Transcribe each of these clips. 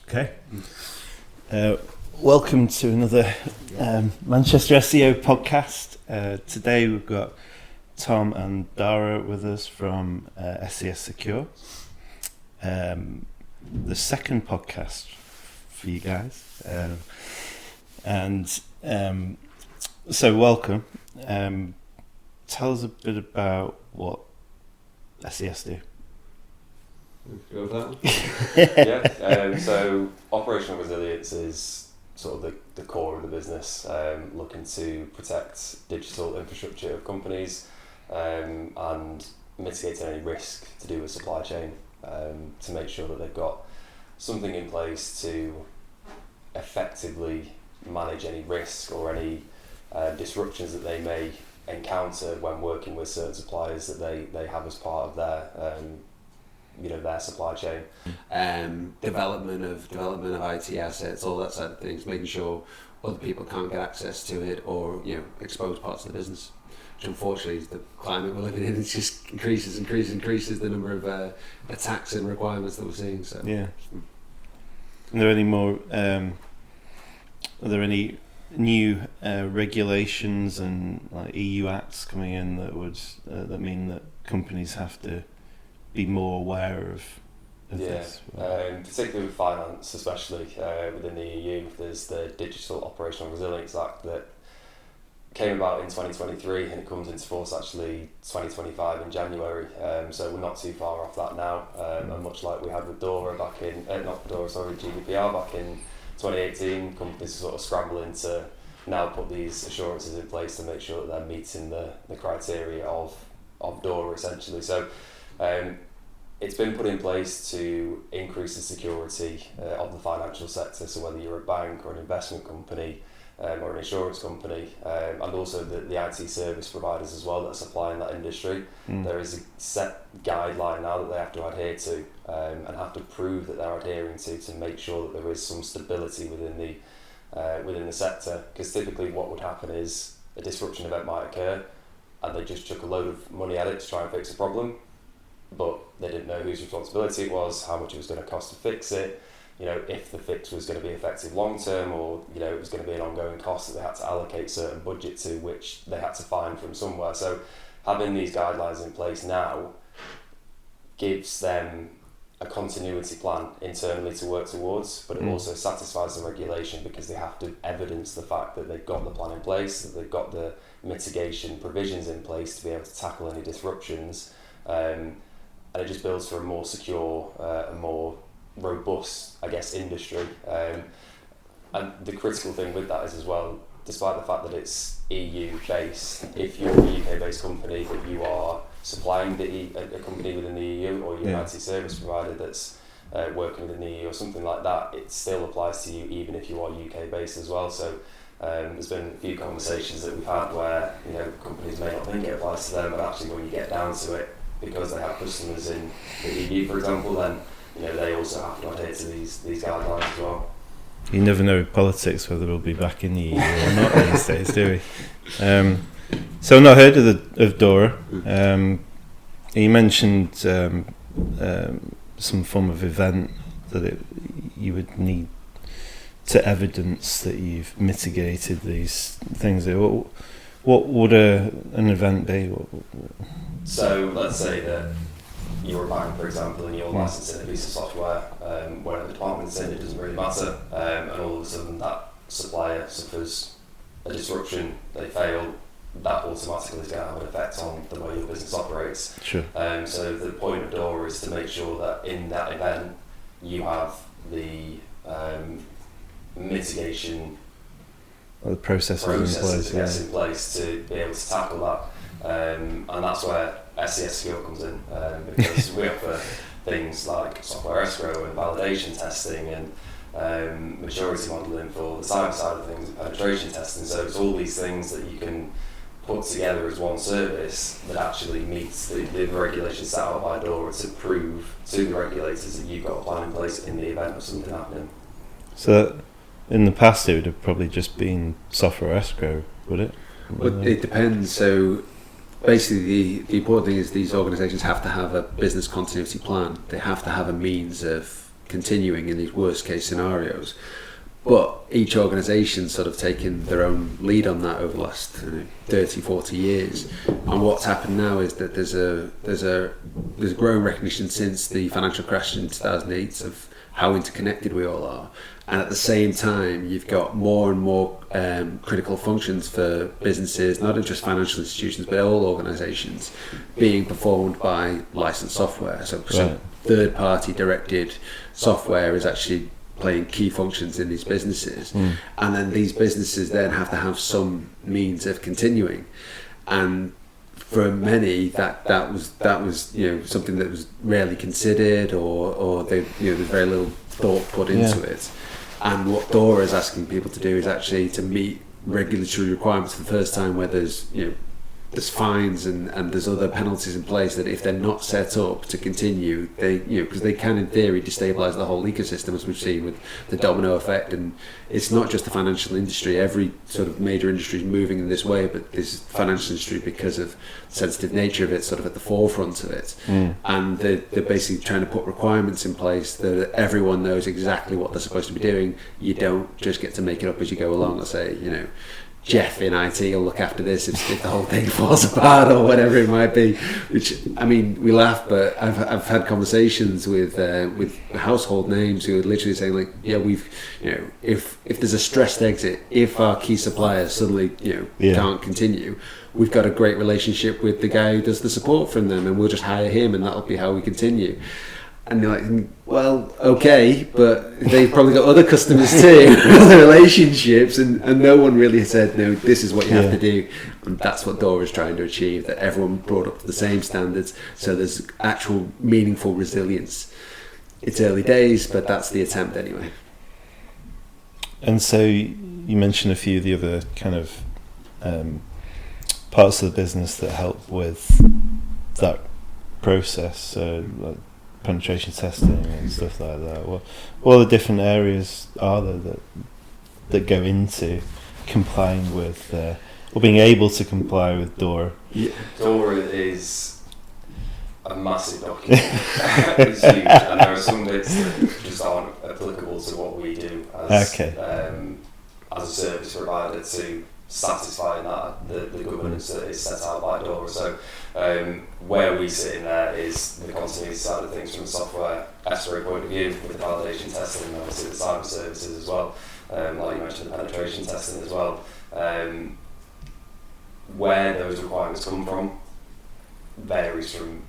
Okay. Welcome to another Manchester SEO podcast. Today we've got Tom and Dara with us from SES Secure. The second podcast for you guys. So welcome. Tell us a bit about what SES do. Go with that one? So operational resilience is sort of the core of the business, looking to protect digital infrastructure of companies and mitigating any risk to do with supply chain, to make sure that they've got something in place to effectively manage any risk or any disruptions that they may encounter when working with certain suppliers that they have as part of their supply chain. Development of IT assets, all that side of things, making sure other people can't get access to it or expose parts of the business. Which unfortunately is the climate we're living in. It just increases the number of attacks and requirements that we're seeing. So yeah. Are there any more? Are there any new regulations and like EU acts coming in that would that mean that companies have to be more aware of this? Particularly with finance, especially within the EU, there's the Digital Operational Resilience Act that came about in 2023 and it comes into force actually 2025 in January, so we're not too far off that now, and much like we had with GDPR back in 2018, companies are sort of scrambling to now put these assurances in place to make sure that they're meeting the criteria of DORA essentially. So it's been put in place to increase the security of the financial sector, so whether you're a bank or an investment company or an insurance company, and also the IT service providers as well that are supplying that industry. There is a set guideline now that they have to adhere to and have to prove that they're adhering to make sure that there is some stability within the sector, because typically what would happen is a disruption event might occur and they just chuck a load of money at it to try and fix a problem, but they didn't know whose responsibility it was, how much it was going to cost to fix it, if the fix was going to be effective long term, or it was going to be an ongoing cost that they had to allocate certain budget to, which they had to find from somewhere. So having these guidelines in place now gives them a continuity plan internally to work towards, but it also satisfies the regulation because they have to evidence the fact that they've got the plan in place, that they've got the mitigation provisions in place to be able to tackle any disruptions, and it just builds for a more secure, a more robust, industry. And the critical thing with that is as well, despite the fact that it's EU based, if you're a UK based company, that you are supplying a company within the EU, or you're an IT service provider that's working within the EU or something like that, it still applies to you even if you are UK based as well. So there's been a few conversations that we've had where companies may not think it applies to them, but actually when you get down to it, because they have customers in the EU, for example, then they also have to adhere to these guidelines as well. You never know with politics whether we'll be back in the EU or not these days, do we? So I've not heard of DORA. You mentioned some form of event that you would need to evidence that you've mitigated these things. What would an event be? So let's say that you're a bank, for example, and you're licensing a piece of software, whatever department it's in, it doesn't really matter, and all of a sudden that supplier suffers a disruption, they fail, that automatically is going to have an effect on the way your business operates. Sure. So the point of DORA is to make sure that in that event you have the mitigation the processes in place to be able to tackle that. And that's where SES Secure comes in, because we offer things like software escrow and validation testing and maturity modelling for the cyber side of things and penetration testing. So it's all these things that you can put together as one service that actually meets the regulations set out by DORA to prove to the regulators that you've got a plan in place in the event of something happening. So in the past it would have probably just been software escrow, would it? Well, it depends. So basically the important thing is these organisations have to have a business continuity plan. They have to have a means of continuing in these worst case scenarios. But each organisation sort of taken their own lead on that over the last 30, 40 years. And what's happened now is that there's a growing recognition since the financial crash in 2008 of how interconnected we all are. And at the same time, you've got more and more critical functions for businesses, not just financial institutions, but all organisations, being performed by licensed software. So third-party directed software is actually playing key functions in these businesses, and then these businesses then have to have some means of continuing. And for many, that was something that was rarely considered, or there's very little thought put into it. And what DORA is asking people to do is actually to meet regulatory requirements for the first time, where there's fines and there's other penalties in place that if they're not set up to continue, they because they can in theory destabilise the whole ecosystem, as we've seen with the domino effect. And it's not just the financial industry, every sort of major industry is moving in this way, but this financial industry, because of the sensitive nature of it, sort of at the forefront of it. And they're basically trying to put requirements in place that everyone knows exactly what they're supposed to be doing. You don't just get to make it up as you go along, or say, Jeff in IT will look after this if the whole thing falls apart or whatever it might be. Which, I mean, we laugh, but I've had conversations with household names who are literally saying, like, if there's a stressed exit, if our key supplier suddenly can't continue, we've got a great relationship with the guy who does the support from them, and we'll just hire him, and that'll be how we continue. And you're like, well, okay, but they've probably got other customers too, other relationships, and no one really said, no, this is what you have to do. And that's what DORA is trying to achieve, that everyone brought up to the same standards, so there's actual meaningful resilience. It's early days, but that's the attempt anyway. And so you mentioned a few of the other kind of parts of the business that help with that process, so like penetration testing and stuff like that. What are the different areas are there that go into complying with or being able to comply with DORA? DORA is a massive document. It's huge, and there are some bits that just aren't applicable to what we do as a service provider to satisfy that the governance that is set out by DORA. So where we sit in there is the continuity side of things from a software escrow point of view, with the validation testing and obviously the cyber services as well, like you mentioned, the penetration testing as well. Where those requirements come from varies from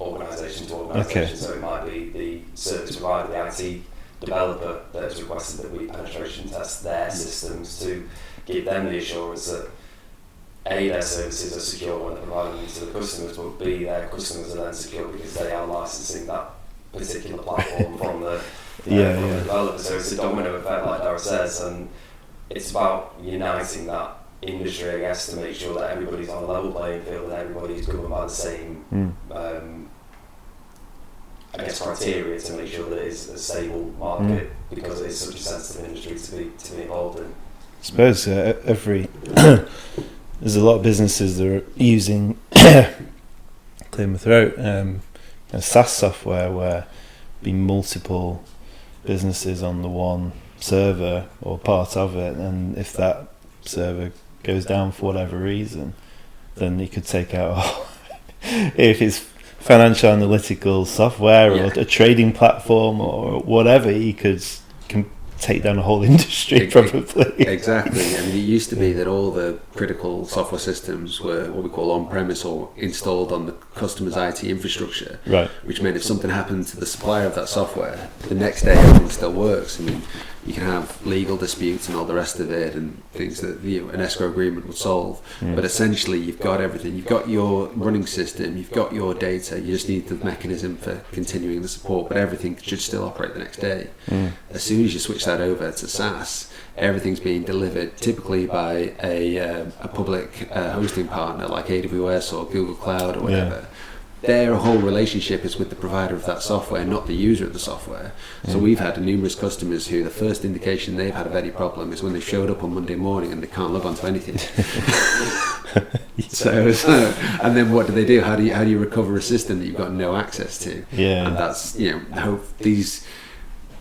organisation to organisation. So it might be the service provider, the IT developer that has requested that we penetration test their systems to give them the assurance that A, their services are secure when they're providing them to the customers, but B, their customers are then secure because they are licensing that particular platform from the developer. So it's a domino effect, like Dara says, and it's about uniting that industry, I guess, to make sure that everybody's on a level playing field and everybody's governed by the same criteria to make sure that it's a stable market, because it is such a sensitive industry to be involved in. I suppose there's a lot of businesses that are using clear my throat SaaS software where be multiple businesses on the one server or part of it, and if that server goes down for whatever reason, then you could take out if it's financial analytical software or a trading platform or whatever, you could take down a whole industry probably. Exactly. I mean, it used to be that all the critical software systems were what we call on-premise or installed on the customer's IT infrastructure, right? Which meant if something happened to the supplier of that software, the next day everything still works. I mean, you can have legal disputes and all the rest of it, and things that an escrow agreement would solve. But essentially, you've got everything. You've got your running system. You've got your data. You just need the mechanism for continuing the support. But everything should still operate the next day. As soon as you switch that over to SaaS, everything's being delivered typically by a public hosting partner like AWS or Google Cloud or whatever. Their whole relationship is with the provider of that software, not the user of the software. So we've had numerous customers who the first indication they've had of any problem is when they showed up on Monday morning and they can't log on to anything. So and then what do? How do you recover a system that you've got no access to? And that's, I hope these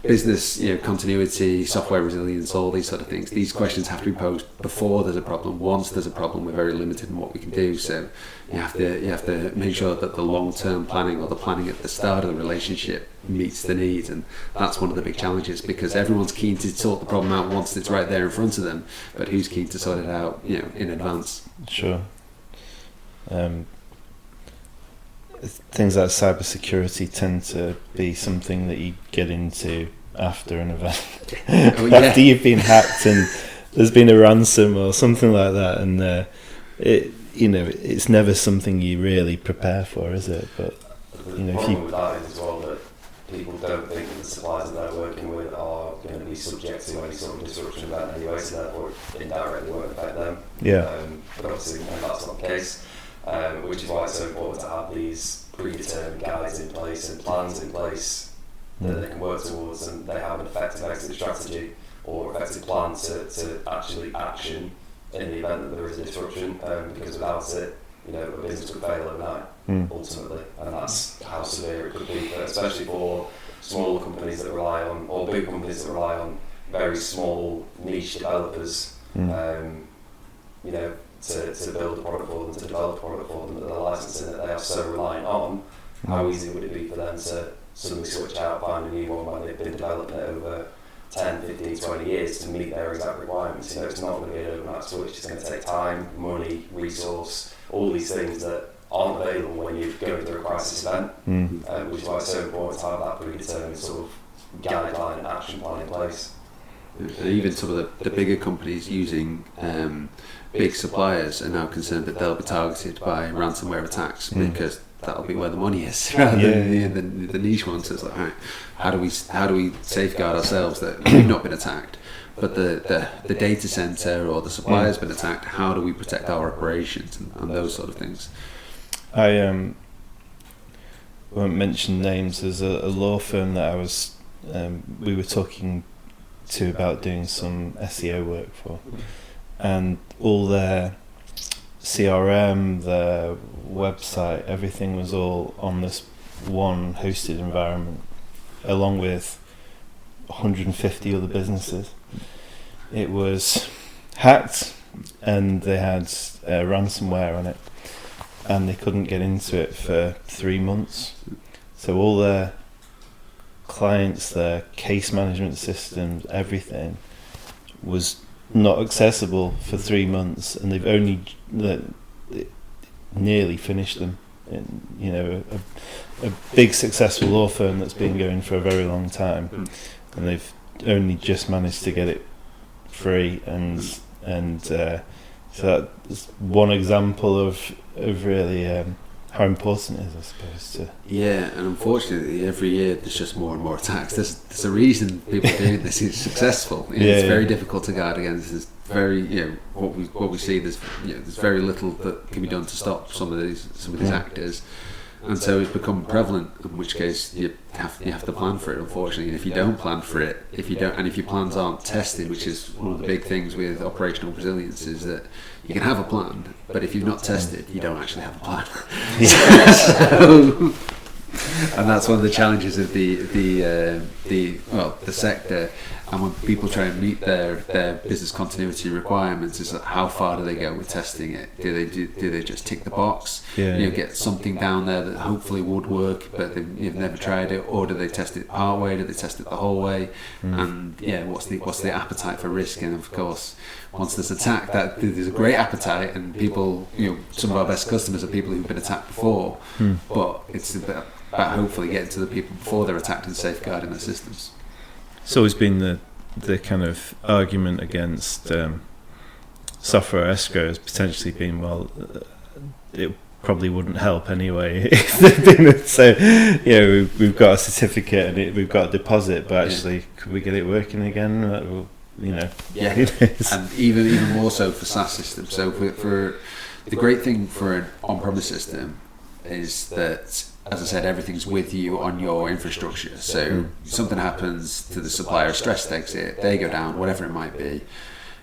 business, continuity, software resilience, all these sort of things. These questions have to be posed before there's a problem. Once there's a problem, we're very limited in what we can do. So you have to make sure that the long-term planning or the planning at the start of the relationship meets the needs, and that's one of the big challenges, because everyone's keen to sort the problem out once it's right there in front of them, but who's keen to sort it out, in advance? Sure. Things like cybersecurity tend to be something that you get into after an event. After you've been hacked and there's been a ransom or something like that, and it's never something you really prepare for, is it? But the problem with that is as well that people don't think that the suppliers that they're working with are going to be subject to any sort of disruption event anyway, so therefore it indirectly won't affect them. Yeah. But obviously that's not the case. Which is why it's so important to have these predetermined guides in place and plans in place that they can work towards, and they have an effective exit strategy or effective plan to actually action in the event that there is a disruption, because without it, a business could fail overnight, ultimately, and that's how severe it could be, especially for smaller companies that rely on, or big companies that rely on very small niche developers, to build a product for them, to develop a product for them, that the licensing that they are so reliant on, how easy would it be for them to suddenly switch out, find a new one when they've been developing it over 10, 15, 20 years to meet their exact requirements? It's not going to be an overnight switch. It's going to take time, money, resource, all these things that aren't available when you're going through a crisis event, which is why it's so important to have that predetermined sort of guideline and action plan in place. And even some of the bigger companies using big suppliers are now concerned that they'll be targeted by ransomware attacks, because that'll be where the money is, rather than the niche ones. So it's like, right, how do we safeguard ourselves that we've not been attacked, but the data center or the supplier's been attacked? How do we protect our operations and those sort of things? I won't mention names. There's a law firm that we were talking to about doing some SEO work for, and all their CRM, their website, everything was all on this one hosted environment, along with 150 other businesses. It was hacked, and they had ransomware on it, and they couldn't get into it for 3 months. So all their clients, their case management systems, everything was not accessible for 3 months, and they've only nearly finished them. A big successful law firm that's been going for a very long time, and they've only just managed to get it free, and so that's one example of really how important it is, I suppose. And unfortunately, every year there's just more and more attacks. There's a reason people doing this is successful. It's very difficult to guard against. There's very, what we see. There's very little that can be done to stop some of these actors, and so it's become prevalent. In which case, you have to plan for it. Unfortunately, and if you don't plan for it, if your plans aren't tested, which is one of the big things with operational resilience, is that you can have a plan, but if you've not tested, you don't actually have a plan. And that's one of the challenges of the sector. And when people try and meet their business continuity requirements, is how far do they go with testing it? Do they just tick the box? Get something down there that hopefully would work, but they've never tried it, or do they test it part way? Do they test it the whole way? And what's the appetite for risk? And of course, once there's attack, there's a great appetite, and people, some of our best customers are people who've been attacked before, but it's about hopefully getting to the people before they're attacked and safeguarding their systems. It's always been the kind of argument against software escrow has potentially been, it probably wouldn't help anyway. So we've got a certificate and we've got a deposit, but actually could we get it working again? And even more so for SaaS systems. So for the great thing for an on-premise system is that, as I said, everything's with you on your infrastructure. So something happens to the supplier, stress exit, they go down, whatever it might be,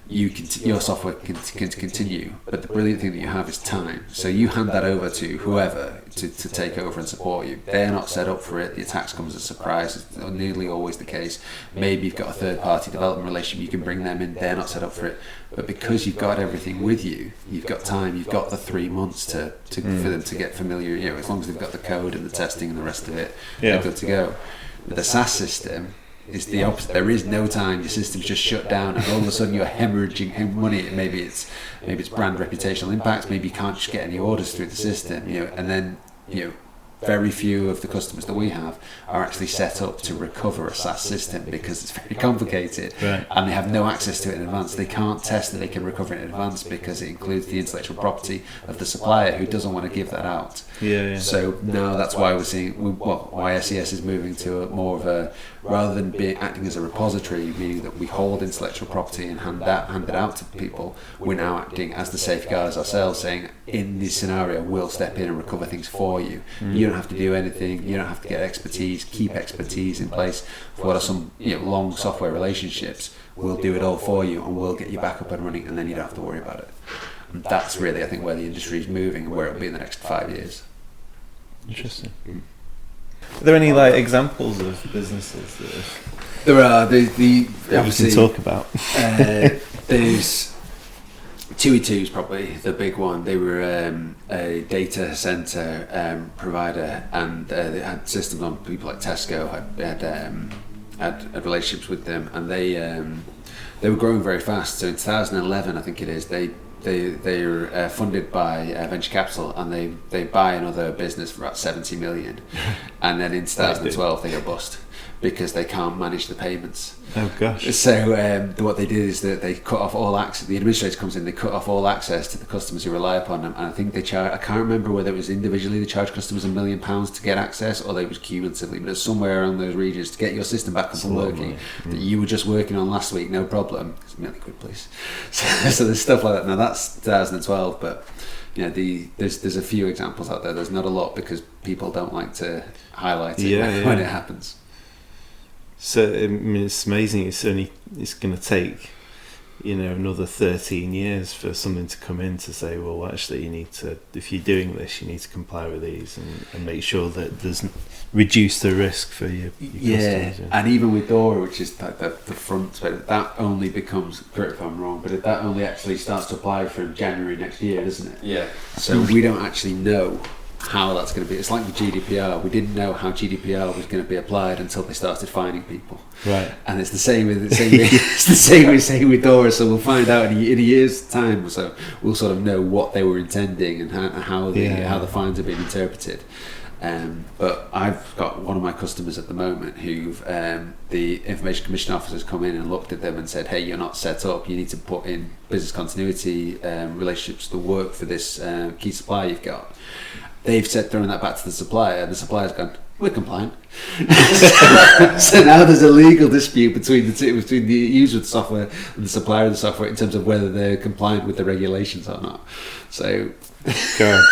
your software can continue, but the brilliant thing that you have is time. So you hand that over to whoever to take over and support you. They're not set up for it. The attacks come as a surprise. It's nearly always the case. Maybe you've got a third-party development relationship, you can bring them in. They're not set up for it. But because you've got everything with you, you've got time. You've got the 3 months for them to get familiar. You know, as long as they've got the code and the testing and the rest of it, they're good to go. But the SaaS system is the opposite. There is no time. Your system's just shut down, and all of a sudden you're hemorrhaging money. Maybe it's brand reputational impacts. Maybe you can't just get any orders through the system. You know, and then very few of the customers that we have are actually set up to recover a SaaS system because it's very complicated, and they have no access to it in advance. They can't test that they can recover it in advance because it includes the intellectual property of the supplier who doesn't want to give that out. So now that's why we're seeing why SES is moving to more of a, rather than acting as a repository, meaning that we hold intellectual property and hand it out to people, we're now acting as the safeguards ourselves, saying in this scenario we'll step in and recover things for you. You don't have to do anything. You don't have to get expertise. Keep expertise in place for what are some long software relationships. We'll do it all for you, and we'll get you back up and running, and then you don't have to worry about it. And that's really, I think, where the industry is moving and where it'll be in the next 5 years. Interesting. Are there any examples of businesses that there are the we can talk about? There's 2E2 is probably the big one. They were a data center provider, and they had systems on people like Tesco. Had relationships with them, and they were growing very fast. So in 2011, I think it is, they were funded by venture capital, and they buy another business for about 70 million, and then in 2012 they go bust because they can't manage the payments. Oh gosh! So what they did is that they cut off all access. The administrator comes in, they cut off all access to the customers who rely upon them, and I think they charge. I can't remember whether it was individually they charged customers £1 million to get access, or they was cumulatively, but it's somewhere around those regions to get your system back up and working that you were just working on last week, no problem. It's £1 million, please. So there's stuff like that. Now that's 2012, but there's a few examples out there. There's not a lot because people don't like to highlight it when it happens. So I mean, it's amazing. It's going to take another 13 years for something to come in to say, well, actually, you need to, if you're doing this, you need to comply with these and make sure that doesn't reduce the risk for your customers. And even with Dora, which is the front, but that only becomes, correct if I'm wrong, but that only actually starts to apply from January next year, doesn't it? Yeah. So we don't actually know how that's going to be. It's like the GDPR. We didn't know how GDPR was going to be applied until they started fining people. Right. And it's the same with it's the same with Dora. So we'll find out in a year's time or so. We'll sort of know what they were intending and how the fines have been interpreted. But I've got one of my customers at the moment who've the Information Commission officers come in and looked at them and said, hey, you're not set up, you need to put in business continuity relationships to work for this key supplier you've got. They've thrown that back to the supplier, and the supplier's gone, we're compliant. So now there's a legal dispute between the two, between the user of the software and the supplier of the software in terms of whether they're compliant with the regulations or not. So God.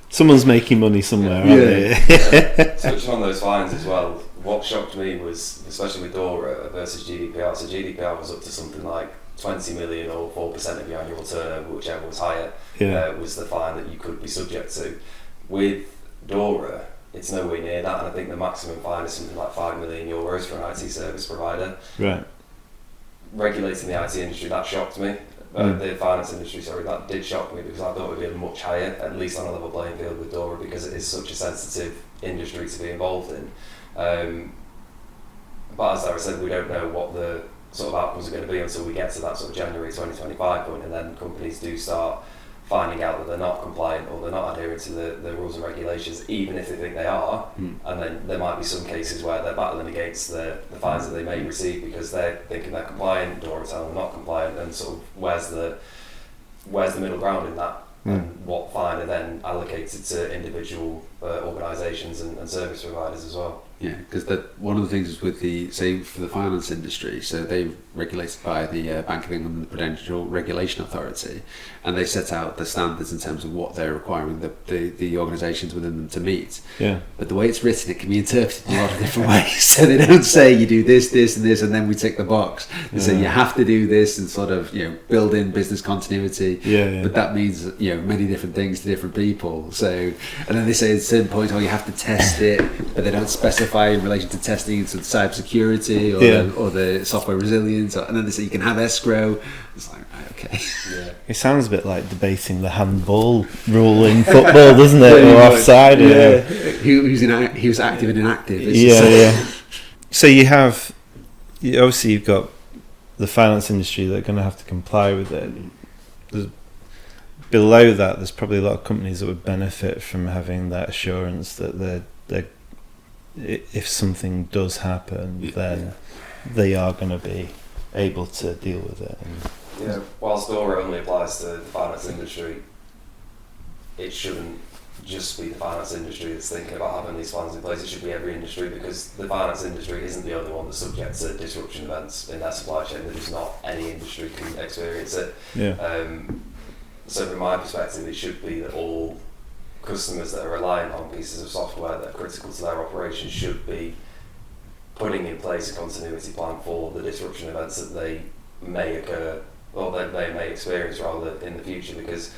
Someone's making money somewhere, aren't they? Touching on those fines as well, what shocked me was, especially with Dora versus GDPR, so GDPR was up to something like 20 million or 4% of your annual turnover, whichever was higher, was the fine that you could be subject to. With Dora, it's nowhere near that, and I think the maximum fine is something like €5 million for an IT service provider. Right. Regulating the IT industry, that shocked me. The finance industry, that did shock me because I thought it would be much higher, at least on a level playing field with Dora, because it is such a sensitive industry to be involved in. But as Sarah said, we don't know what the sort of outcomes are going to be until we get to that sort of January 2025 point, and then companies do start finding out that they're not compliant or they're not adhering to the rules and regulations, even if they think they are. And then there might be some cases where they're battling against the fines that they may receive because they're thinking they're compliant, Dora tell them not compliant, and sort of where's the middle ground in that, and what fine are then allocated to individual organisations and service providers as well. Yeah, because one of the things with for the finance industry, so they're regulated by the Bank of England and the Prudential Regulation Authority, and they set out the standards in terms of what they're requiring the organisations within them to meet. Yeah. But the way it's written, it can be interpreted in a lot of different ways. So they don't say you do this, this, and this, and then we tick the box. They say you have to do this and sort of build in business continuity. Yeah. But that means many different things to different people. So, and then they say at certain points, you have to test it, but they don't specify in relation to testing into cybersecurity or the software resilience, and then they say you can have escrow. It's like, right, okay. Yeah. It sounds a bit like debating the handball rule in football, doesn't it? Or offside. Yeah. He was active and inactive. Yeah. So obviously you've got the finance industry that are going to have to comply with it. Below that, there's probably a lot of companies that would benefit from having that assurance that they're if something does happen, then they are going to be able to deal with it. Whilst DORA only applies to the finance industry, it shouldn't just be the finance industry that's thinking about having these plans in place. It should be every industry, because the finance industry isn't the only one that's subject to disruption events in their supply chain. There's not any industry can experience it. So from my perspective, it should be that all customers that are reliant on pieces of software that are critical to their operations should be putting in place a continuity plan for the disruption events that they may occur, or that they may experience rather in the future, because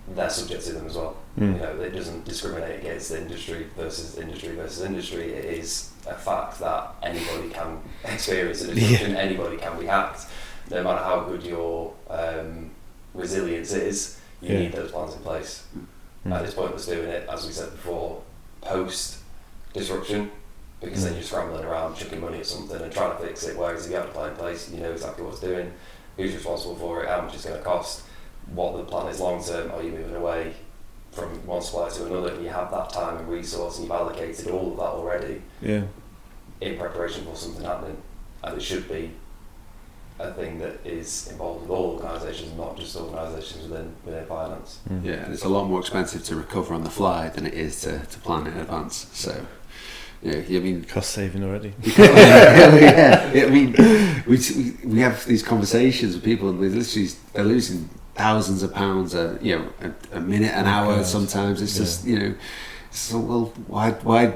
they're subject to them as well. It doesn't discriminate against industry versus industry. It is a fact that anybody can experience a disruption, anybody can be hacked. No matter how good your resilience is, you need those plans in place. At this point, we're doing it, as we said before, post disruption, because then you're scrambling around, chucking money at something and trying to fix it. Whereas if you have a plan in place, you know exactly what it's doing, who's responsible for it, how much it's going to cost, what the plan is long term. Are you moving away from one supplier to another? And you have that time and resource, and you've allocated all of that already in preparation for something happening. And it should be a thing that is involved with all organisations, not just organisations within finance. Yeah, and it's a lot more expensive to recover on the fly than it is to plan in advance. So, cost saving already. We have these conversations with people, and they're losing thousands of pounds a minute, an hour. Sometimes it's just so why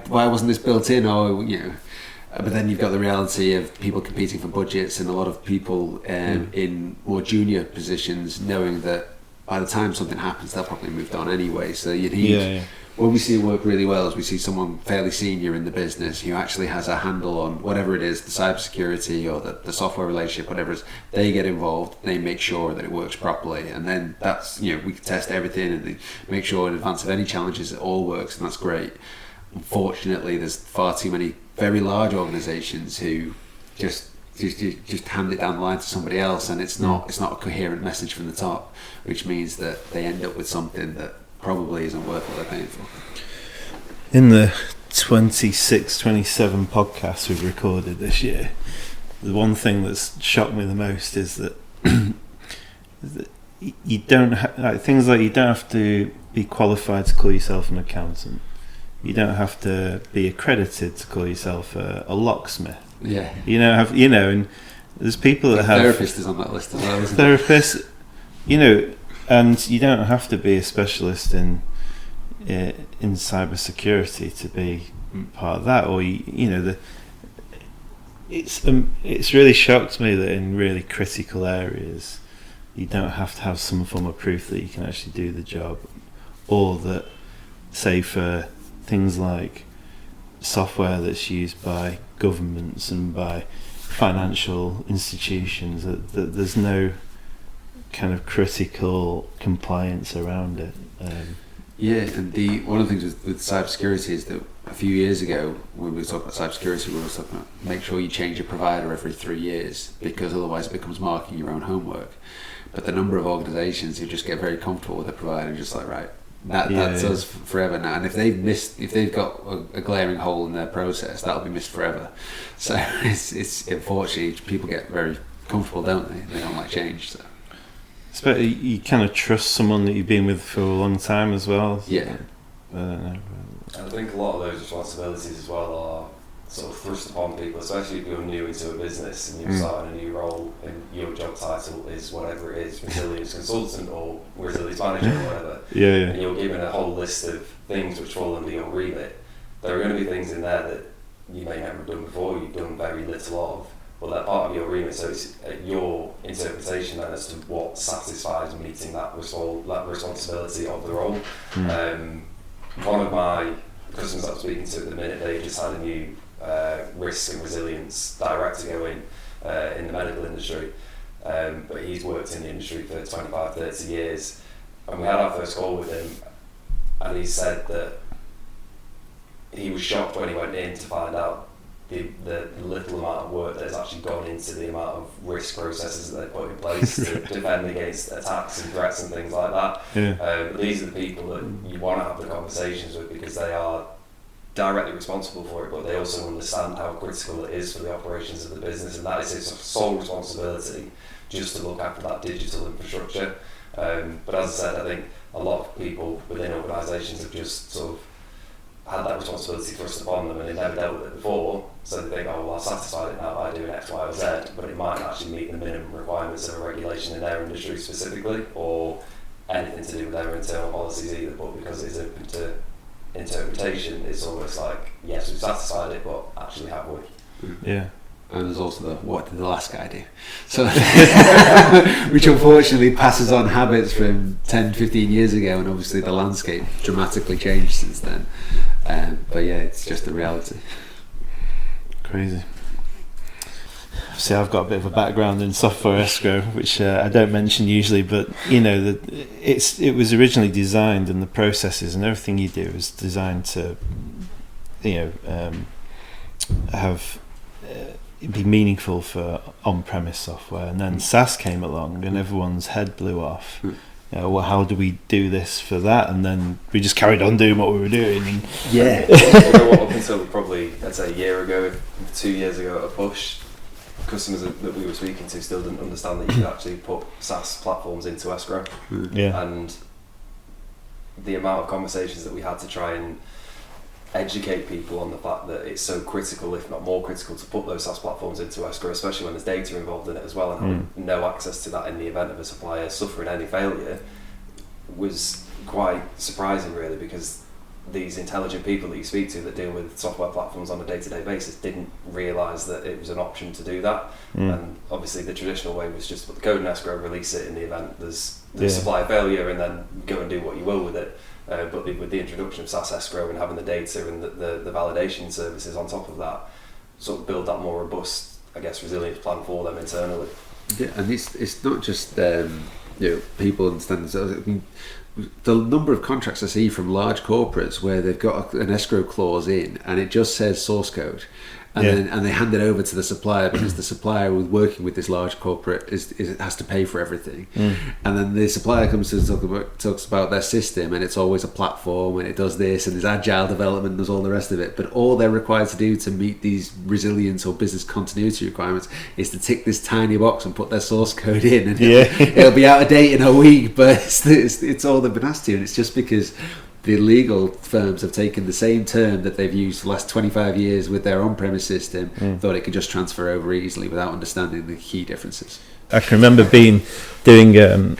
wasn't this built in? Or but then you've got the reality of people competing for budgets, and a lot of people in more junior positions knowing that by the time something happens, they'll probably moved on anyway. So you need, when we see it work really well, is we see someone fairly senior in the business who actually has a handle on whatever it is, the cybersecurity or the software relationship, whatever it is. They get involved, they make sure that it works properly, and then that's we can test everything and they make sure in advance of any challenges it all works, and that's great. Unfortunately, there's far too many very large organisations who just hand it down the line to somebody else, and it's not a coherent message from the top, which means that they end up with something that probably isn't worth what they're paying for. In the 26, 27 podcasts we've recorded this year, the one thing that's shocked me the most is that you don't things like you don't have to be qualified to call yourself an accountant. You don't have to be accredited to call yourself a locksmith. Yeah. And there's people that have... Therapist is on that list as well, isn't Therapist, and you don't have to be a specialist in cybersecurity to be part of that. Or it's really shocked me that in really critical areas, you don't have to have some form of proof that you can actually do the job, or that, say, for things like software that's used by governments and by financial institutions, that there's no kind of critical compliance around it. And one of the things with cybersecurity is that a few years ago, when we were talking about cybersecurity, we were talking about make sure you change your provider every 3 years, because otherwise it becomes marking your own homework. But the number of organisations who just get very comfortable with the provider and just like, right, that's us forever now, and if they've got a glaring hole in their process, that'll be missed forever. So it's unfortunately people get very comfortable, don't they? They don't like change. So you kind of trust someone that you've been with for a long time as well. Yeah. I don't know. I think a lot of those responsibilities as well are sort of thrust upon people, especially if you're new into a business and you're starting a new role and your job title is whatever it is, resilience consultant or resilience manager or whatever. And you're given a whole list of things which fall under your remit. There are going to be things in there that you may never have done before, you've done very little of, but they're part of your remit, so it's your interpretation then as to what satisfies meeting that responsibility of the role. One of my customers I'm speaking to at the minute, they just had a new risk and resilience director go in the medical industry, but he's worked in the industry for 25-30 years, and we had our first call with him, and he said that he was shocked when he went in to find out the little amount of work that has actually gone into the amount of risk processes that they put in place to defend against attacks and threats and things like that. These are the people that you want to have the conversations with, because they are directly responsible for it, but they also understand how critical it is for the operations of the business, and that is his sole responsibility, just to look after that digital infrastructure. But as I said, I think a lot of people within organisations have just sort of had that responsibility thrust upon them, and they never dealt with it before, so they think, oh well, I've satisfied it now by doing X, Y or Z, but it might actually meet the minimum requirements of a regulation in their industry specifically, or anything to do with their internal policies either, but because it's open to interpretation, it's almost like, yes, we've satisfied it, but actually have we? Yeah. And there's also the what did the last guy do? So, which unfortunately passes on habits from 10, 15 years ago, and obviously the landscape dramatically changed since then. But yeah, it's just the reality. Crazy. See, I've got a bit of a background in software escrow, which I don't mention usually, but you know, it was originally designed, and the processes and everything you do is designed to, you know, have be meaningful for on-premise software. And then SES came along, and everyone's head blew off. You know, well, how do we do this for that? And then we just carried on doing what we were doing. And up until probably, I'd say, a year ago, 2 years ago at a push, customers that we were speaking to still didn't understand that you could actually put SaaS platforms into escrow. And the amount of conversations that we had to try and educate people on the fact that it's so critical, if not more critical, to put those SaaS platforms into escrow, especially when there's data involved in it as well, and having no access to that in the event of a supplier suffering any failure, was quite surprising really, because these intelligent people that you speak to that deal with software platforms on a day-to-day basis didn't realise that it was an option to do that. And obviously the traditional way was just put the code in escrow, release it in the event there's supplier failure, and then go and do what you will with it. But with the introduction of SaaS escrow and having the data and the validation services on top of that, sort of build that more robust, I guess, resilience plan for them internally. Yeah, and it's not just you know, people understand. I mean, the number of contracts I see from large corporates where they've got an escrow clause in, and it just says source code. And they hand it over to the supplier, because the supplier working with this large corporate has to pay for everything. And then the supplier comes to talks about their system, and it's always a platform, and it does this, and there's agile development, and there's all the rest of it. But all they're required to do to meet these resilience or business continuity requirements is to tick this tiny box and put their source code in, and it'll be out of date in a week. But it's all they've been asked to, and it's just because the legal firms have taken the same term that they've used for the last 25 years with their on-premise system, thought it could just transfer over easily without understanding the key differences. I can remember doing a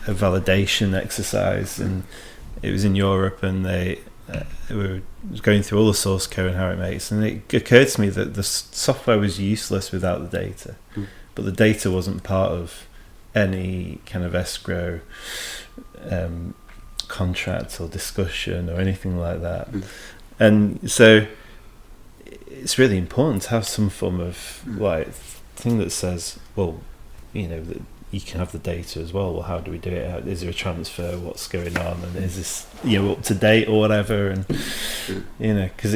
validation exercise, and it was in Europe, and they were going through all the source code and how it makes, and it occurred to me that the software was useless without the data, but the data wasn't part of any kind of escrow contract or discussion or anything like that. And so it's really important to have some form of like thing that says, well, you know, that you can have the data as well. Well, how do we do it? Is there a transfer? What's going on? And is this, you know, up to date or whatever? And you know, because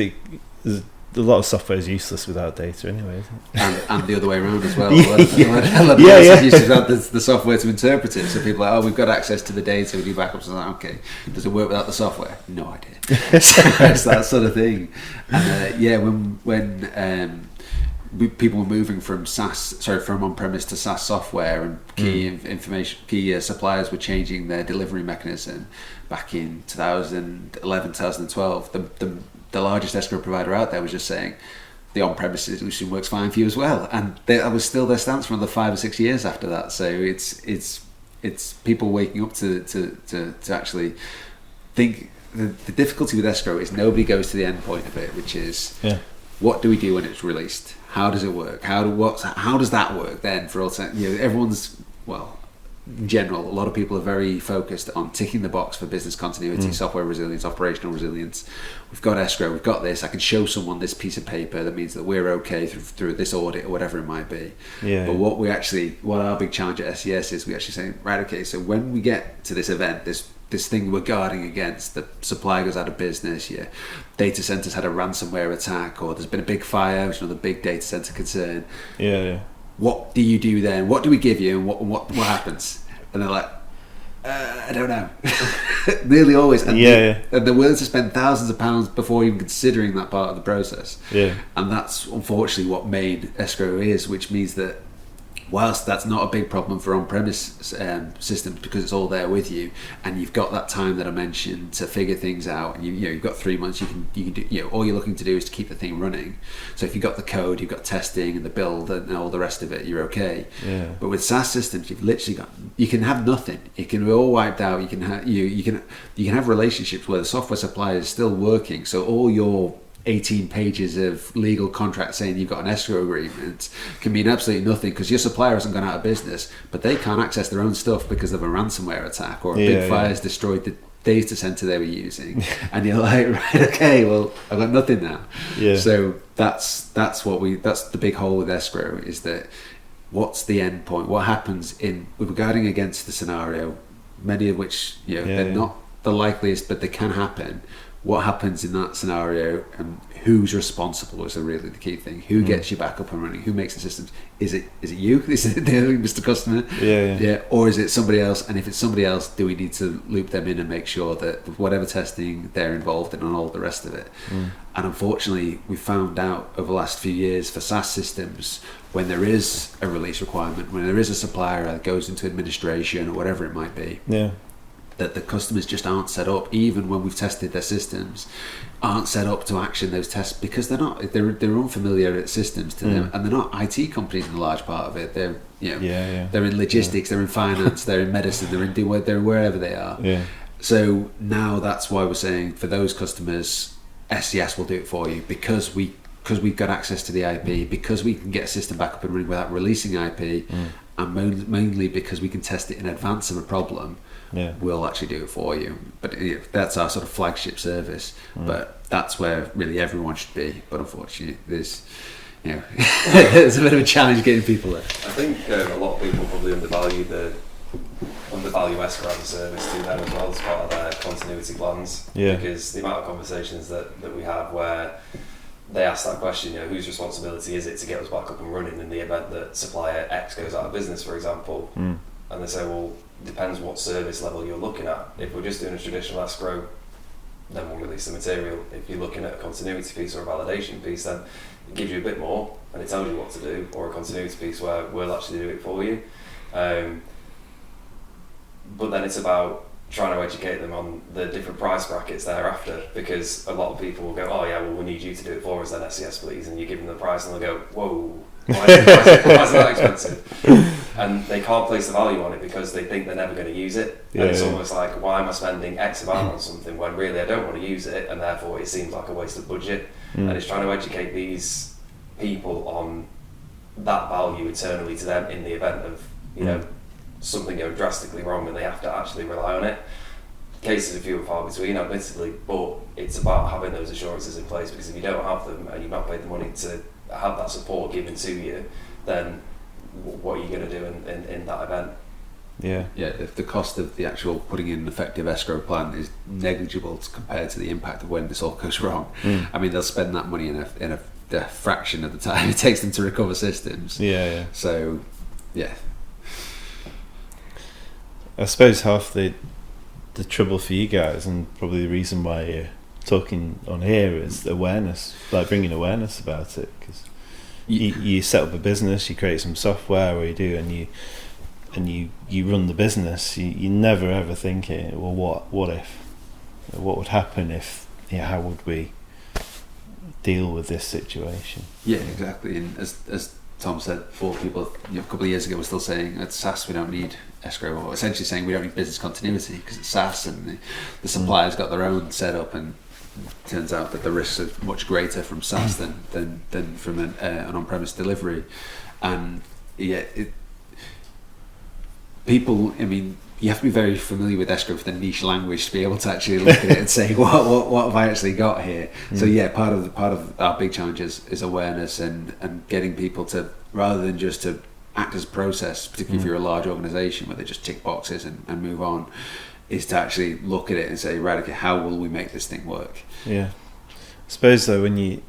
a lot of software is useless without data anyway, isn't it? And the other way around as well. Uses without the software to interpret it. So people are like, oh, we've got access to the data, we do backups. And like, okay, does it work without the software? No idea. So it's that sort of thing. And when people were moving from from on-premise to SaaS software, and key suppliers were changing their delivery mechanism back in 2011, 2012. The largest escrow provider out there was just saying the on-premise solution works fine for you as well, and that was still their stance for another 5 or 6 years after that. So it's people waking up to actually think. The difficulty with escrow is nobody goes to the end point of it, which is what do we do when it's released? How does it work? How does that work then for all? Everyone's in general, a lot of people are very focused on ticking the box for business continuity, software resilience, operational resilience. We've got escrow, we've got this. I can show someone this piece of paper that means that we're okay through this audit or whatever it might be. But what our big challenge at SES is, we actually say, right, okay, so when we get to this event, this thing we're guarding against, the supplier goes out of business, your data centers had a ransomware attack, or there's been a big fire, which is another big data center concern. What do you do then? What do we give you, and what happens? And they're like, I don't know. Nearly always. And they're willing to spend thousands of pounds before even considering that part of the process. And that's unfortunately what main escrow is, which means that whilst that's not a big problem for on-premise systems, because it's all there with you, and you've got that time that I mentioned to figure things out, and you've got 3 months, you can do, all you're looking to do is to keep the thing running. So if you've got the code, you've got testing and the build and all the rest of it, you're okay. But with SaaS systems, you've literally you can have nothing. It can be all wiped out. You can have relationships where the software supplier is still working, so all your 18 pages of legal contract saying you've got an escrow agreement can mean absolutely nothing, because your supplier hasn't gone out of business, but they can't access their own stuff because of a ransomware attack, or a big fire's destroyed the data center they were using. And you're like, right, okay, well, I've got nothing now. So that's the big hole with escrow, is that what's the end point? What happens we're guarding against the scenario, many of which they're not the likeliest, but they can happen. What happens in that scenario, and who's responsible is really the key thing. Who gets you back up and running? Who makes the systems? Is it you? Is it Mr. Customer? Or is it somebody else? And if it's somebody else, do we need to loop them in and make sure that whatever testing they're involved in and all the rest of it? And unfortunately, we found out over the last few years for SaaS systems, when there is a release requirement, when there is a supplier that goes into administration or whatever it might be, that the customers just aren't set up, even when we've tested their systems, aren't set up to action those tests, because they're unfamiliar systems to them, and they're not IT companies in a large part of it. They're they're in logistics, they're in finance, they're in medicine, they're wherever they are. So now that's why we're saying, for those customers, SES will do it for you, because we've got access to the IP, because we can get a system back up and running without releasing IP, and mainly because we can test it in advance of a problem. We'll actually do it for you. But that's our sort of flagship service. But that's where really everyone should be. But unfortunately, there's there's a bit of a challenge getting people there. I think a lot of people probably undervalue escrow as a service to them as well, as part of their continuity plans. Because the amount of conversations that we have where they ask that question, whose responsibility is it to get us back up and running in the event that supplier X goes out of business, for example? And they say, well, depends what service level you're looking at. If we're just doing a traditional escrow, then we'll release the material. If you're looking at a continuity piece or a validation piece, then it gives you a bit more and it tells you what to do, or a continuity piece where we'll actually do it for you. But then it's about trying to educate them on the different price brackets thereafter, because a lot of people will go, oh yeah, well, we need you to do it for us then, SES please, and you give them the price and they'll go, whoa, why is it that expensive? And they can't place the value on it because they think they're never going to use it. And it's almost like, why am I spending X amount on something when really I don't want to use it, and therefore it seems like a waste of budget. And it's trying to educate these people on that value internally to them in the event of something going drastically wrong and they have to actually rely on it. Cases are few and far between, admittedly, but it's about having those assurances in place, because if you don't have them and you've not paid the money to have that support given to you, then what are you going to do in that event? If the cost of the actual putting in an effective escrow plan is negligible compared to the impact of when this all goes wrong, I mean, they'll spend that money in a fraction of the time it takes them to recover systems. So I suppose half the trouble for you guys, and probably the reason why you're talking on here, is awareness, like bringing awareness about it, because you set up a business, you create some software, or you do, and you run the business. You never ever thinking, well, what if, what would happen if, how would we deal with this situation? Yeah, exactly. And as Tom said, before, people a couple of years ago were still saying at SaaS we don't need escrow, or essentially saying we don't need business continuity because it's SaaS, and the suppliers got their own setup, and it turns out that the risks are much greater from SaaS than from an on-premise delivery. And people, I mean, you have to be very familiar with escrow for the niche language to be able to actually look at it and say, what have I actually got here? So part of our big challenge is awareness and getting people to, rather than just to act as a process, particularly if you're a large organisation where they just tick boxes and move on, is to actually look at it and say, right, okay, how will we make this thing work? Yeah. I suppose though, when you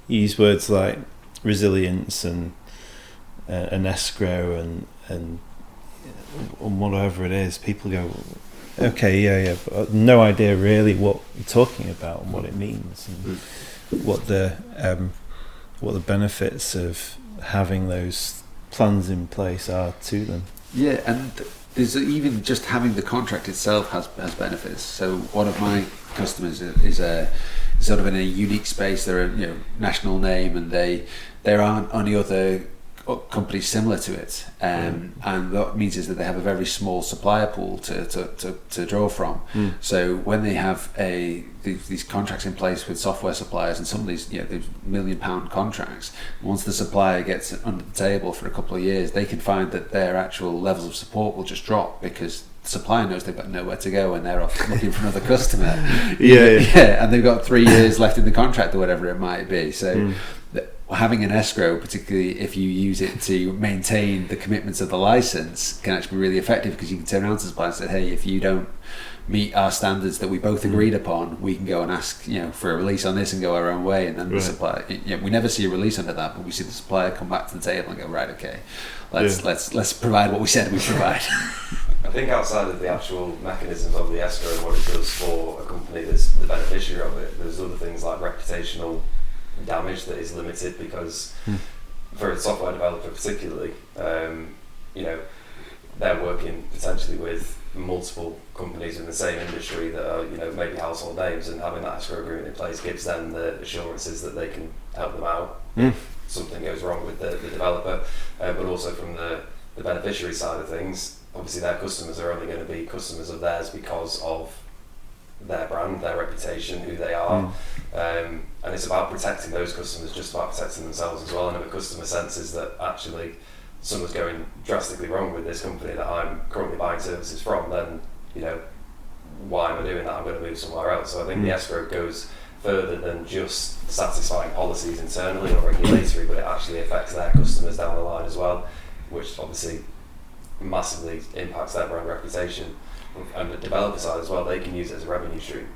use words like resilience and escrow and whatever it is, people go, okay, but no idea really what you're talking about and what it means, and what the benefits of having those plans in place are to them. Yeah, and there's even just having the contract itself has benefits. So one of my customers is sort of in a unique space. They're a national name, and there aren't any other companies similar to it, and what it means is that they have a very small supplier pool to draw from. So when they have these contracts in place with software suppliers, and some of these these £1 million contracts, once the supplier gets under the table for a couple of years, they can find that their actual levels of support will just drop because the supplier knows they've got nowhere to go and they're off looking for another customer. And they've got 3 years left in the contract or whatever it might be. So having an escrow, particularly if you use it to maintain the commitments of the license, can actually be really effective, because you can turn around to the supplier and say, hey, if you don't meet our standards that we both agreed upon, we can go and ask for a release on this and go our own way. And then the supplier, we never see a release under that, but we see the supplier come back to the table and go, right, okay, let's provide what we said we provide. I think outside of the actual mechanisms of the escrow and what it does for a company that's the beneficiary of it, there's other things like reputational damage that is limited, because for a software developer particularly, they're working potentially with multiple companies in the same industry that are maybe household names, and having that escrow agreement in place gives them the assurances that they can help them out if something goes wrong with the developer, but also from the beneficiary side of things, obviously their customers are only going to be customers of theirs because of their brand, their reputation, who they are, and it's about protecting those customers, just about protecting themselves as well. And if a customer senses that actually something's going drastically wrong with this company that I'm currently buying services from, then why am I doing that? I'm going to move somewhere else. So I think the escrow goes further than just satisfying policies internally or regulatory, but it actually affects their customers down the line as well, which obviously massively impacts their brand reputation. And the developer side as well, they can use it as a revenue stream.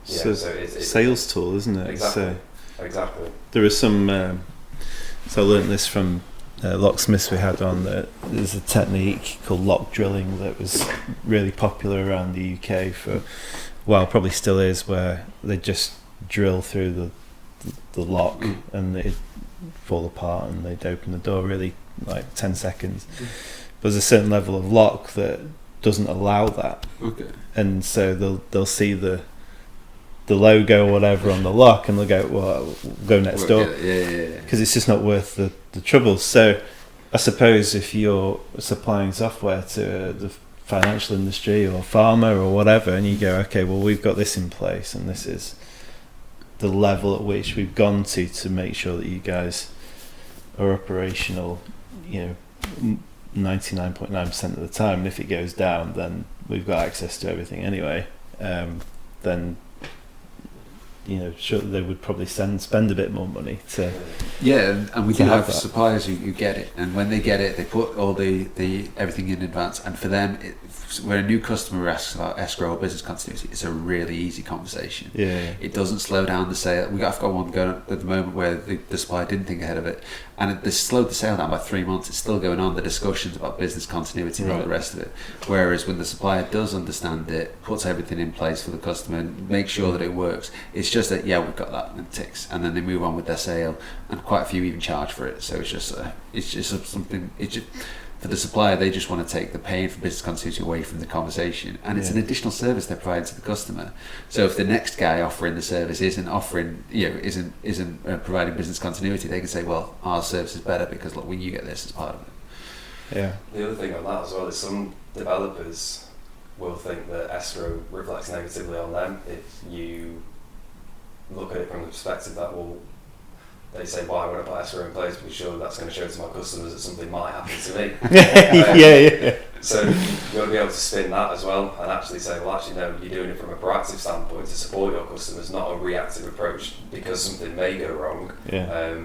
So it's a sales tool, isn't it? Exactly. There is some. So I learnt this from locksmiths we had on. There's a technique called lock drilling that was really popular around the UK for, well, probably still is, where they just drill through the lock and it'd fall apart and they'd open the door really like 10 seconds. But there's a certain level of lock that doesn't allow that, and so they'll see the logo or whatever on the lock and they'll go, well, we'll go next door, because it's just not worth the trouble. So I suppose if you're supplying software to the financial industry or pharma or whatever, and you go, okay, well, we've got this in place and this is the level at which we've gone to make sure that you guys are operational 99.9% of the time, and if it goes down, then we've got access to everything anyway. Then sure, they would probably spend a bit more money to. Yeah, and we do have suppliers who get it, and when they get it, they put all the everything in advance, and for them, when a new customer asks about escrow or business continuity, it's a really easy conversation. It doesn't slow down the sale. I've got one going at the moment where the supplier didn't think ahead of it, and they slowed the sale down by 3 months. It's still going on, the discussions about business continuity and all the rest of it. Whereas when the supplier does understand it, puts everything in place for the customer, and makes sure that it works, it's just that, yeah, we've got that, and ticks, and then they move on with their sale, and quite a few even charge for it. So it's just something. For the supplier, they just want to take the pain for business continuity away from the conversation, and it's an additional service they're providing to the customer. So if the next guy offering the service isn't providing business continuity, they can say, well, our service is better because look, when you get this as part of it. Yeah. The other thing on that as well is some developers will think that escrow reflects negatively on them. If you look at it from the perspective that, well, they say, why would I put escrow in place? Because surely that's going to show to my customers that something might happen to me. Yeah. So you've got to be able to spin that as well and actually say, well, actually, no, you're doing it from a proactive standpoint to support your customers, not a reactive approach because something may go wrong. Yeah.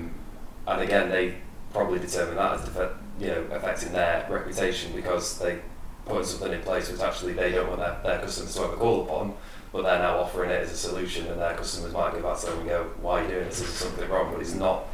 And again, they probably determine that as affecting their reputation because they put something in place which actually they don't want their customers to ever call upon. But they're now offering it as a solution, and their customers might go back to them and go, "Why are you doing this? Is there something wrong?" But it's not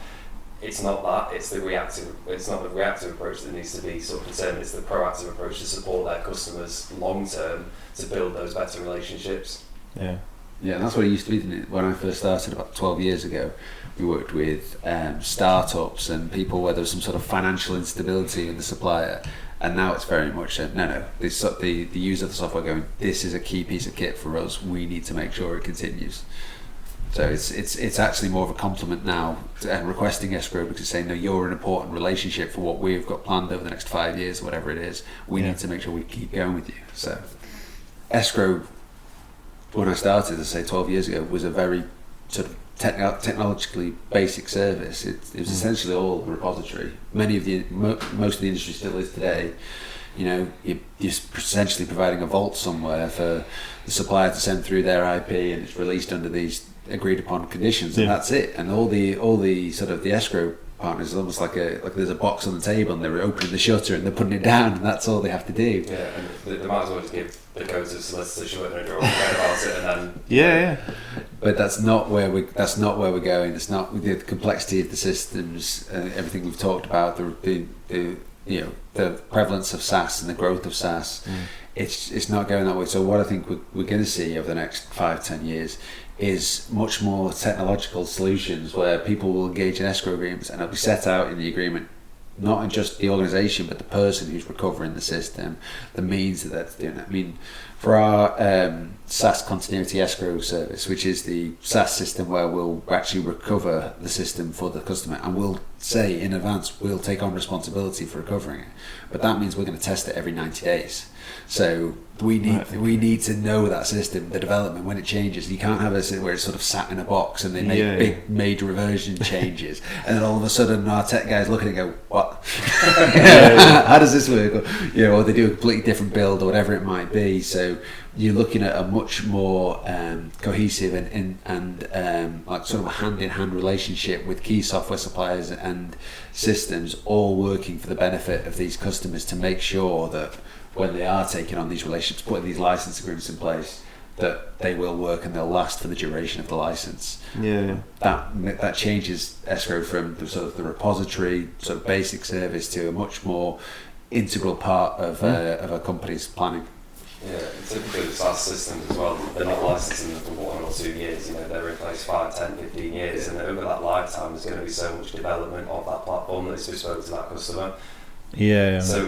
that. It's the reactive. It's not the reactive approach that needs to be sort of determined. It's the proactive approach to support their customers long term to build those better relationships. Yeah. Yeah, that's what it used to be, didn't it? When I first started about 12 years ago, we worked with startups and people where there was some sort of financial instability in the supplier. And now it's very much the user of the software going, this is a key piece of kit for us, we need to make sure it continues. So it's actually more of a compliment now and requesting escrow because it's saying, no, you're an important relationship for what we've got planned over the next 5 years, whatever it is. We need to make sure we keep going with you. So escrow, when I started, as I say, 12 years ago, was a very sort of technologically basic service. It was essentially all a repository. Most of the industry still is today. You're essentially providing a vault somewhere for the supplier to send through their IP, and it's released under these agreed upon conditions, and that's it. And all the sort of the escrow partners is almost like there's a box on the table, and they're opening the shutter and they're putting it down, and that's all they have to do. Yeah, and they might as well just give the code to the solicitor, show it in a drawer, forget about it, and then Yeah. But that's not where we're going. It's not with the complexity of the systems, everything we've talked about, the prevalence of SaaS and the growth of SaaS. It's not going that way. So what I think we're going to see over the next 5-10 years is much more technological solutions where people will engage in escrow agreements, and it'll be set out in the agreement, not in just the organisation, but the person who's recovering the system, the means that's doing it. I mean, for our SaaS continuity escrow service, which is the SaaS system where we'll actually recover the system for the customer, and we'll say in advance we'll take on responsibility for recovering it, but that means we're going to test it every 90 days. So we need to know that system, the development, when it changes. You can't have it where it's sort of sat in a box and they make big major reversion changes, and then all of a sudden our tech guys look at it and go, what? How does this work? Or they do a completely different build or whatever it might be. So you're looking at a much more cohesive and like sort of a hand-in-hand relationship with key software suppliers and systems, all working for the benefit of these customers to make sure that when they are taking on these relationships, putting these license agreements in place, that they will work and they'll last for the duration of the license. That changes escrow from the sort of the repository sort of basic service to a much more integral part of a company's planning. Yeah, typically the SaaS systems as well, they're not licensing them for 1 or 2 years, they're in place 5, 10, 15 years, and over that lifetime there's going to be so much development of that platform that is bespoke to that customer. So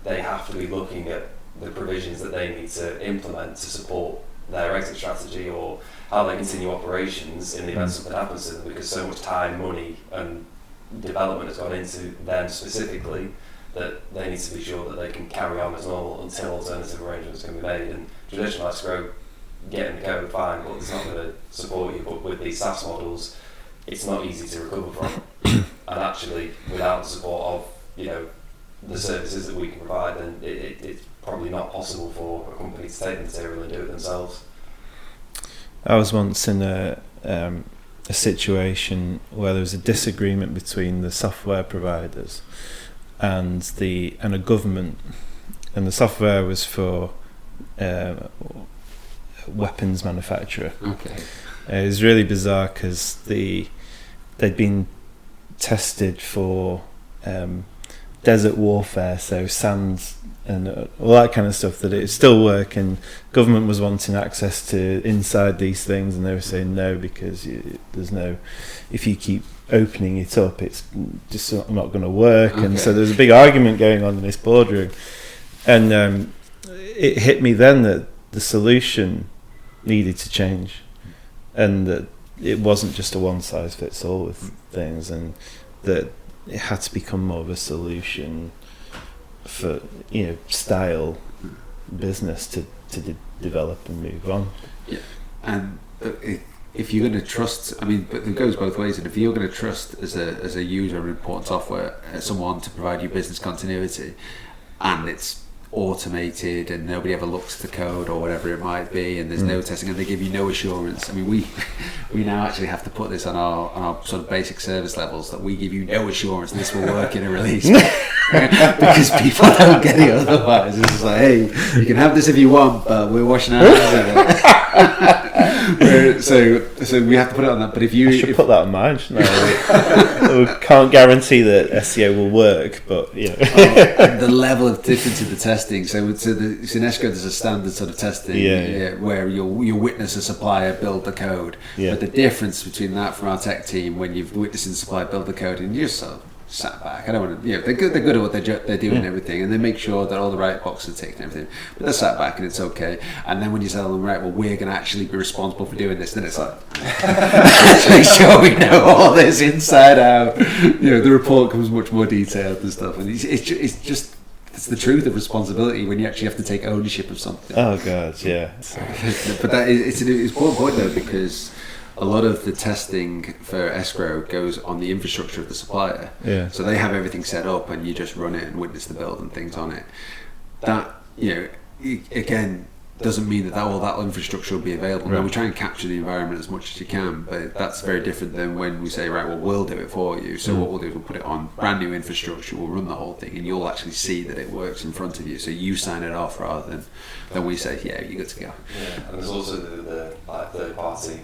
they have to be looking at the provisions that they need to implement to support their exit strategy or how they continue operations in the event something happens to them, because so much time, money and development has gone into them specifically that they need to be sure that they can carry on as normal until alternative arrangements can be made. And traditional escrow, getting the code fine, but it's not going to support you. But with these SaaS models, it's not easy to recover from. And actually, without the support of the services that we can provide, then it's probably not possible for a company to take the material and do it themselves. I was once in a situation where there was a disagreement between the software providers and a government, and the software was for weapons manufacturer. Okay. It was really bizarre because they'd been tested for desert warfare, so sands and all that kind of stuff, that it still work, and government was wanting access to inside these things, and they were saying no, because there's no, if you keep opening it up, it's just not going to work. Okay. And so there's a big argument going on in this boardroom, and it hit me then that the solution needed to change, and that it wasn't just a one size fits all with things, and that it had to become more of a solution for, you know, style business to develop and move on. Yeah, and if you're going to trust, I mean, but it goes both ways. And if you're going to trust as a user of important software someone to provide you business continuity, and it's automated and nobody ever looks at the code or whatever it might be, and there's no testing, and they give you no assurance. I mean, we now actually have to put this on our sort of basic service levels, that we give you no assurance this will work in a release, because people don't get it otherwise. It's just like, hey, you can have this if you want, but we're washing our hands of it. So we have to put it on that. But if you put that on mine, we can't guarantee that SEO will work, but you know. And the level of difference in the testing. So in Escrow, there's a standard sort of testing where you'll witness a supplier build the code. Yeah. But the difference between that from our tech team, when you've witnessed a supplier build the code and you're just sort of sat back. I don't want to. They're good at what they're doing and everything, and they make sure that all the right boxes are ticked and everything. But they're sat back and it's okay. And then when you tell them, right, well, we're going to actually be responsible for doing this, then it's like, make sure we know all this inside out. You know, the report comes much more detailed and stuff, and it's just. It's the truth of responsibility when you actually have to take ownership of something. Oh God, yeah. But it's an important point though, because a lot of the testing for Escrow goes on the infrastructure of the supplier. Yeah. So they have everything set up, and you just run it and witness the build and things on it. That, you know, again, doesn't mean that all that infrastructure will be available. Right. Now, we try and capture the environment as much as you can, but that's very different than when we say, right, well, we'll do it for you. So what we'll do is we'll put it on brand new infrastructure, we'll run the whole thing, and you'll actually see that it works in front of you. So you sign it off rather than we say, yeah, you're good to go. Yeah, and there's also the like third-party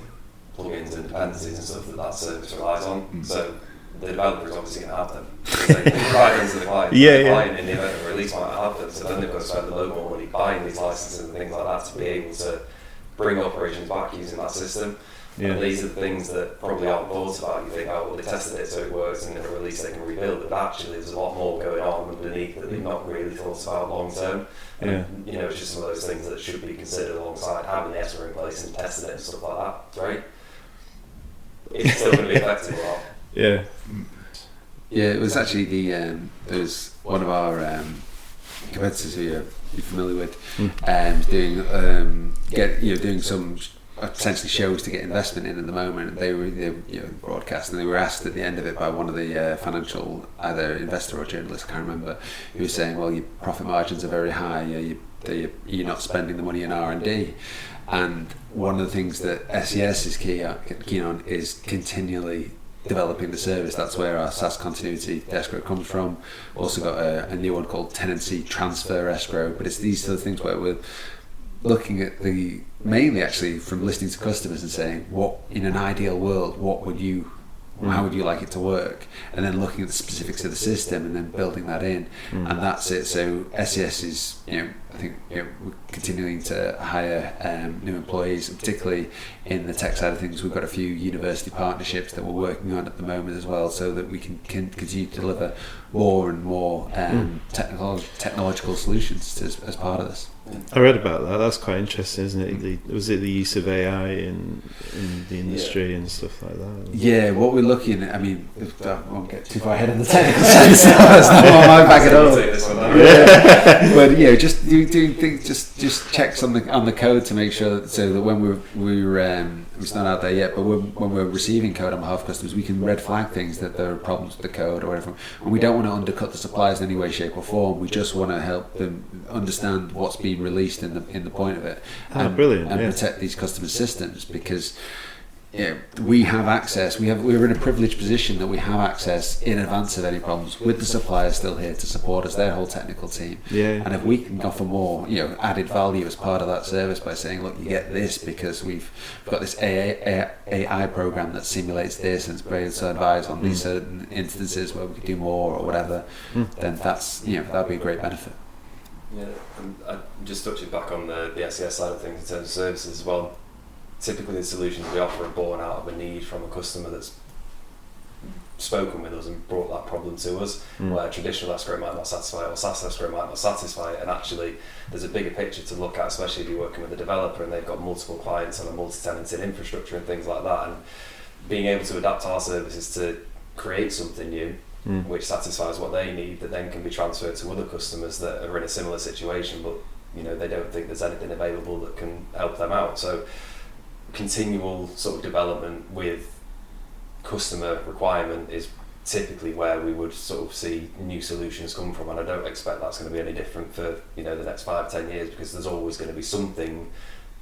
plugins and dependencies and stuff that service relies on. So the developer is obviously going to have them. They provide them to the client. The client in the event of a release might have them, so then they've got to spend a load more money buying these licenses and things like that to be able to bring operations back using that system. Yeah. And these are the things that probably aren't thought about. You think, oh, well, they tested it so it works, and in a release they can rebuild. But actually, there's a lot more going on underneath that they've not really thought about long term. And you know, it's just some of those things that should be considered alongside having the Escrow in place and testing it and stuff like that. Right? It's still going to be effective a lot. Yeah. Yeah, it was actually there was one of our competitors who you're familiar with, doing some potentially shows to get investment in at the moment. They were broadcast, and they were asked at the end of it by one of the financial, either investor or journalist, I can't remember, who was saying, well, your profit margins are very high, you're not spending the money in R&D. And one of the things that SES is keen on is continually developing the service. That's where our SaaS continuity escrow comes from. Also got a new one called tenancy transfer escrow, but it's these sort of things where we're looking at mainly actually from listening to customers and saying, what in an ideal world, how would you like it to work, and then looking at the specifics of the system and then building that in, and that's it. So SES is, I think we're continuing to hire new employees, and particularly in the tech side of things. We've got a few university partnerships that we're working on at the moment as well, so that we can continue to deliver more and more technological solutions as part of this. I read about that. That's quite interesting, isn't it? Was it the use of AI in the industry and stuff like that? Yeah, what we're looking at, I mean, I won't get too far ahead of the technical sense. That's not on my bag at all. But just doing things, just checks on the code to make sure so that when it's not out there yet, but when we're receiving code on behalf of customers, we can red flag things that there are problems with the code or whatever. And we don't want to undercut the suppliers in any way, shape, or form. We just want to help them understand what's being released in the point of it, and brilliant, and protect these customer systems, because we have access. We're in a privileged position that we have access in advance of any problems, with the suppliers still here to support us, their whole technical team. Yeah. And if we can offer more, added value as part of that service by saying, look, you get this because we've got this AI program that simulates this and is able to advise on these certain instances where we could do more or whatever, then that's that'd be a great benefit. Yeah, and just touching back on the SES side of things in terms of services as well. Typically the solutions we offer are born out of a need from a customer that's spoken with us and brought that problem to us, where traditional escrow might not satisfy or SaaS escrow might not satisfy it, and actually there's a bigger picture to look at, especially if you're working with a developer and they've got multiple clients on a multi-tenanted infrastructure and things like that, and being able to adapt our services to create something new which satisfies what they need, that then can be transferred to other customers that are in a similar situation, but they don't think there's anything available that can help them out. So continual sort of development with customer requirement is typically where we would sort of see new solutions come from, and I don't expect that's going to be any different for the next 5-10 years, because there's always going to be something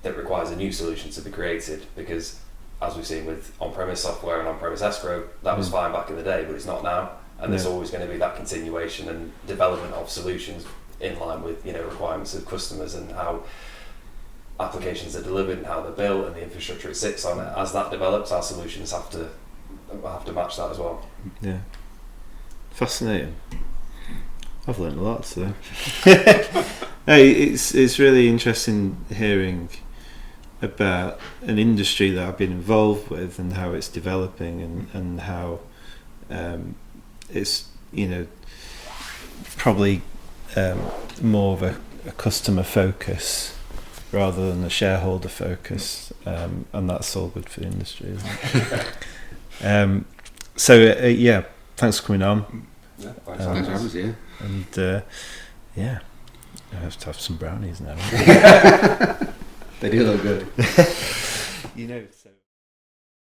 that requires a new solution to be created, because as we've seen with on-premise software and on-premise escrow, that was fine back in the day, but it's not now, and there's always going to be that continuation and development of solutions in line with requirements of customers and how applications are delivered and how they're built and the infrastructure it sits on. As that develops, our solutions have to match that as well. Yeah, fascinating. I've learned a lot today. Hey, it's really interesting hearing about an industry that I've been involved with and how it's developing and how it's probably more of a customer focus rather than a shareholder focus, and that's all good for the industry, isn't it? So thanks for coming on. Yeah, thanks for having us. Yeah, and I have to have some brownies now. They do look good. So.